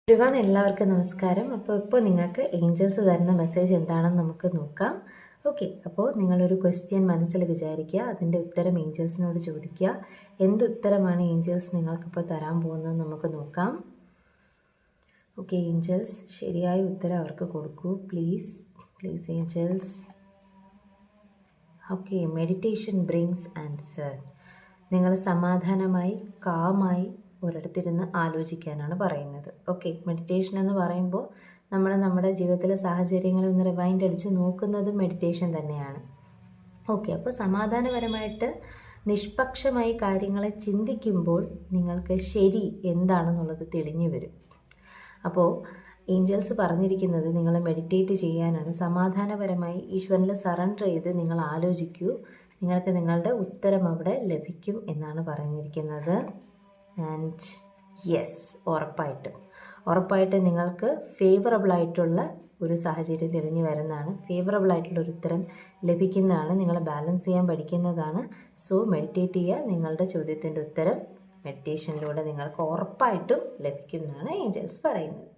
Everyone, എല്ലാവർക്കും നമസ്കാരം. ഇപ്പോൾ നിങ്ങൾക്ക് ഏഞ്ചൽസ് തരുന്ന മെസ്സേജ് എന്താണെന്ന് നമുക്ക് നോക്കാം. ഓക്കെ, അപ്പോൾ നിങ്ങളൊരു ക്വസ്റ്റ്യൻ മനസ്സിൽ വിചാരിക്കുക, അതിൻ്റെ ഉത്തരം ഏഞ്ചൽസിനോട് ചോദിക്കുക. എന്തുത്തരമാണ് ഏഞ്ചൽസ് നിങ്ങൾക്കിപ്പോൾ തരാൻ പോകുന്നത് നമുക്ക് നോക്കാം. ഓക്കെ ഏഞ്ചൽസ്, ശരിയായ ഉത്തരം അവർക്ക് കൊടുക്കൂ please angels. Okay, meditation brings answer. നിങ്ങൾ സമാധാനമായി കാമായി ഒരിടത്തിരുന്ന് ആലോചിക്കാനാണ് പറയുന്നത്. ഓക്കെ, മെഡിറ്റേഷൻ എന്ന് പറയുമ്പോൾ നമ്മൾ നമ്മുടെ ജീവിതത്തിലെ സാഹചര്യങ്ങളെ ഒന്ന് റിവൈൻഡ് അടിച്ച് നോക്കുന്നതും മെഡിറ്റേഷൻ തന്നെയാണ്. ഓക്കെ, അപ്പോൾ സമാധാനപരമായിട്ട് നിഷ്പക്ഷമായി കാര്യങ്ങളെ ചിന്തിക്കുമ്പോൾ നിങ്ങൾക്ക് ശരി എന്താണെന്നുള്ളത് തെളിഞ്ഞു വരും. അപ്പോൾ ഏഞ്ചൽസ് പറഞ്ഞിരിക്കുന്നത് നിങ്ങൾ മെഡിറ്റേറ്റ് ചെയ്യാനാണ്. സമാധാനപരമായി ഈശ്വരനിൽ സറണ്ടർ ചെയ്ത് നിങ്ങൾ ആലോചിക്കൂ, നിങ്ങൾക്ക് നിങ്ങളുടെ ഉത്തരം അവിടെ ലഭിക്കും എന്നാണ് പറഞ്ഞിരിക്കുന്നത്. ആൻഡ് യെസ്, ഉറപ്പായിട്ടും നിങ്ങൾക്ക് ഫേവറബിളായിട്ടുള്ള ഒരു സാഹചര്യം തെളിഞ്ഞു വരുന്നതാണ്. ഫേവറബിളായിട്ടുള്ള ഒരു ഉത്തരം ലഭിക്കുന്നതാണ്. നിങ്ങൾ ബാലൻസ് ചെയ്യാൻ പഠിക്കുന്നതാണ്. സോ മെഡിറ്റേറ്റ് ചെയ്യുക. നിങ്ങളുടെ ചോദ്യത്തിൻ്റെ ഉത്തരം മെഡിറ്റേഷനിലൂടെ നിങ്ങൾക്ക് ഉറപ്പായിട്ടും ലഭിക്കുന്നതാണ് ഏഞ്ചൽസ് പറയുന്നത്.